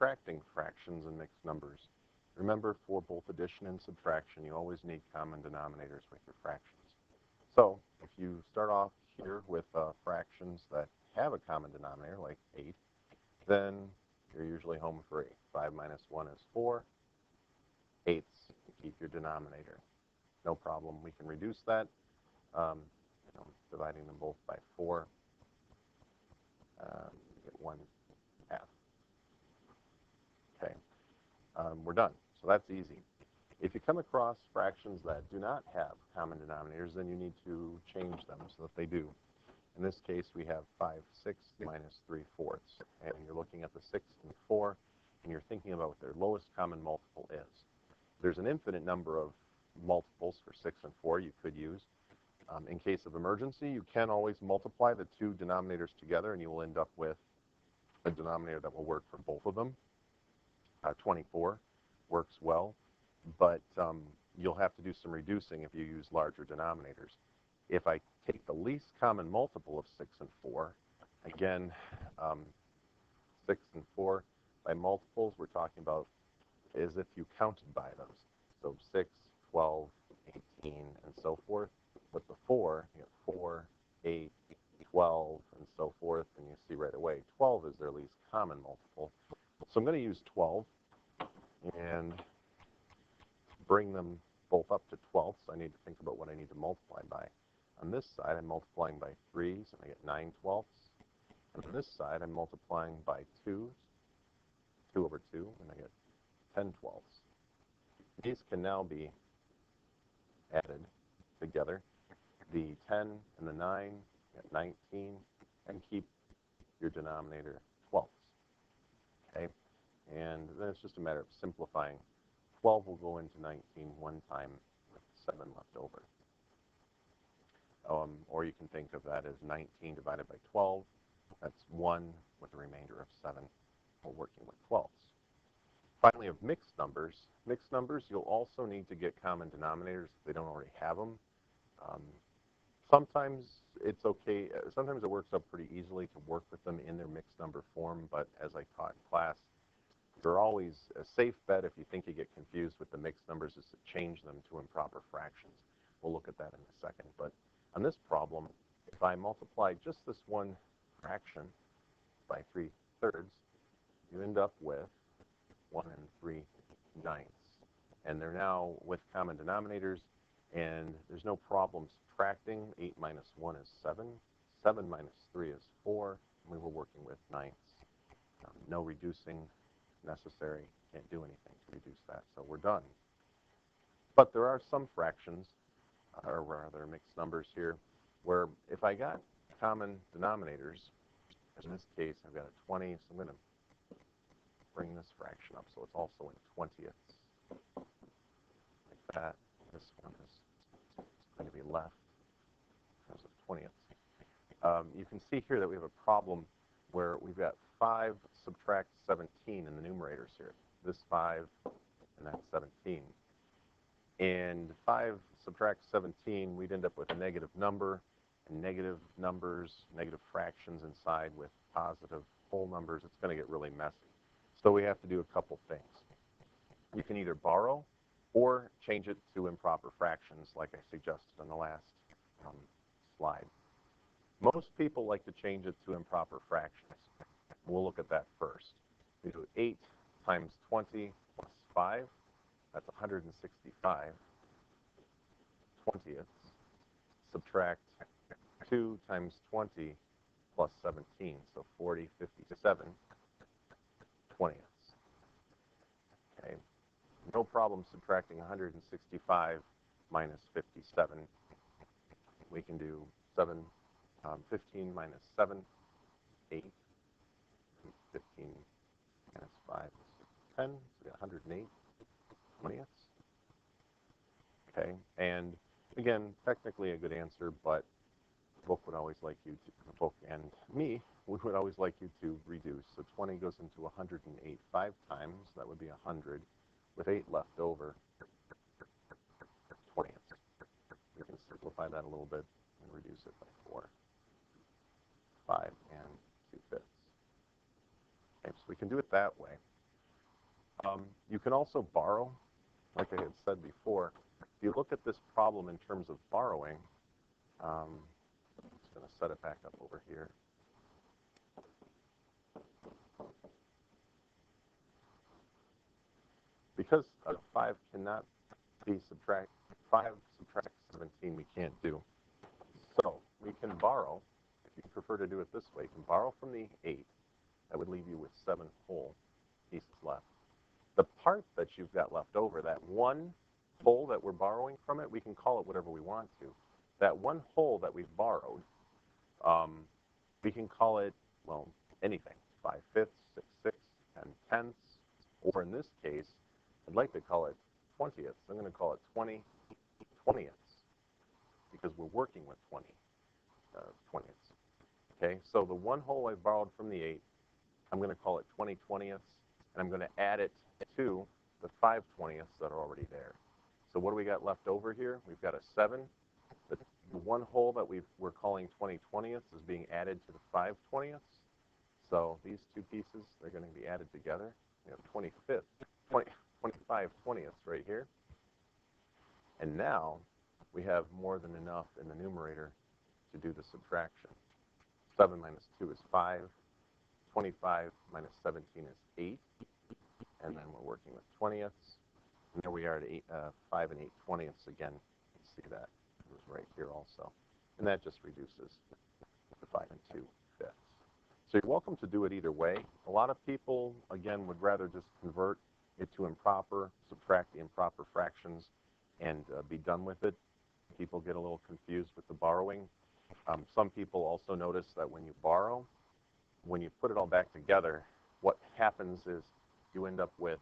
subtracting fractions and mixed numbers. Remember, for both addition and subtraction, you always need common denominators with your fractions. So if you start off here with fractions that have a common denominator, like 8, then you're usually home free. 5 minus 1 is 4. Eighths, keep your denominator. No problem. We can reduce that, dividing them both by 4. You get 1/2. Okay, we're done. So that's easy. If you come across fractions that do not have common denominators, then you need to change them so that they do. In this case, we have 5/6 minus 3/4. And you're looking at the 6 and 4, and you're thinking about what their lowest common multiple is. There's an infinite number of multiples for 6 and 4 you could use. In case of emergency, you can always multiply the two denominators together, and you will end up with a denominator that will work for both of them. 24 works well, but you'll have to do some reducing if you use larger denominators. If I take the least common multiple of 6 and 4, again, 6 and 4 by multiples, we're talking about as if you counted by those. So 6, 12, 18, and so forth. With the 4, you have 4, 8, 12, and so forth, and you see right away 12 is their least common multiple. So I'm going to use 12 and bring them both up to 12ths. So I need to think about what I need to multiply by. On this side, I'm multiplying by 3s, and I get 9/12. And on this side, I'm multiplying by 2s, 2 over 2, and I get 10/12. These can now be added together. The 10 and the 9 get 19, and keep your denominator 12ths. Okay? And then it's just a matter of simplifying. 12 will go into 19 one time with 7 left over. Or you can think of that as 19 divided by 12. That's 1 with a remainder of 7. We're working with 12ths. Finally, of mixed numbers, you'll also need to get common denominators if they don't already have them. Sometimes it's okay. Sometimes it works out pretty easily to work with them in their mixed number form, but as I taught in class, they're always a safe bet if you think you get confused with the mixed numbers is to change them to improper fractions. We'll look at that in a second. But on this problem, if I multiply just this one fraction by 3/3, you end up with 1 3/9. And they're now with common denominators, and there's no problem subtracting. 8 minus 1 is 7. 7 minus 3 is 4. And we were working with ninths. No reducing necessary. Can't do anything to reduce that, so we're done. But there are some fractions, or rather mixed numbers here, where if I got common denominators, in this case I've got a 20, so I'm going to bring this fraction up so it's also in 20ths. Like that. This one is going to be left in terms of 20ths. You can see here that we have a problem where we've got 5 subtract 17 in the numerators here. This 5 and that 17. And 5 subtract 17, we'd end up with a negative number, and negative numbers, negative fractions inside with positive whole numbers. It's going to get really messy. So we have to do a couple things. You can either borrow or change it to improper fractions like I suggested on the last slide. Most people like to change it to improper fractions. We'll look at that first. We do 8 times 20 plus 5. That's 165 20ths. Subtract 2 times 20 plus 17, so 40, 57 20ths. Okay. No problem subtracting 165 minus 57. We can do 15 minus 7, 8. 15 minus 5 is 10. So we got 108 20ths. Okay, and again, technically a good answer, but the book would always like you to, the book and me, we would always like you to reduce. So 20 goes into 108 5 times. That would be 100 with 8 left over. 20ths. We can simplify that a little bit and reduce it by 4. 5 and 2/5. Okay, so we can do it that way. You can also borrow, like I had said before. If you look at this problem in terms of borrowing, I'm just going to set it back up over here. Because 5 cannot be subtract 5 subtract 17 we can't do. So we can borrow, if you prefer to do it this way, you can borrow from the 8. That would leave you with 7 whole pieces left. The part that you've got left over, that one whole that we're borrowing from it, we can call it whatever we want to. That one whole that we've borrowed, we can call it, well, anything. 5/5, 6/6, 10/10, or in this case, I'd like to call it 20ths. I'm going to call it 20/20ths because we're working with 20ths. Okay, so the one whole I borrowed from the 8, I'm going to call it 20/20ths, and I'm going to add it to the 5/20ths that are already there. So what do we got left over here? We've got a 7. The one whole that we're calling 20/20ths is being added to the 5/20ths. So these two pieces, they're going to be added together. We have 25/20ths right here. And now we have more than enough in the numerator to do the subtraction. 7 minus 2 is 5. 25 minus 17 is 8. And then we're working with 20ths. And there we are at 5 and 8/20ths again. You can see that it was right here also. And that just reduces to 5 and 2/5. So you're welcome to do it either way. A lot of people, again, would rather just convert it to improper, subtract the improper fractions, and be done with it. People get a little confused with the borrowing. Some people also notice that when you borrow, when you put it all back together, what happens is you end up with,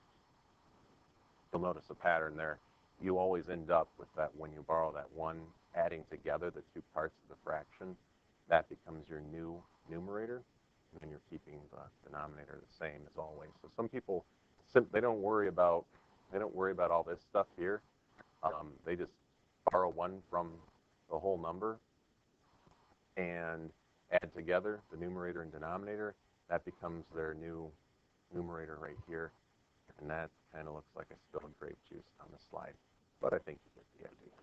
you'll notice a pattern there, you always end up with that when you borrow that one, adding together the two parts of the fraction, that becomes your new numerator, and you're keeping the denominator the same as always. So some people, they don't worry about all this stuff here. They just borrow one from the whole number and add together the numerator and denominator. That becomes their new numerator right here. And that kind of looks like I spilled grape juice on the slide. But I think you get the idea.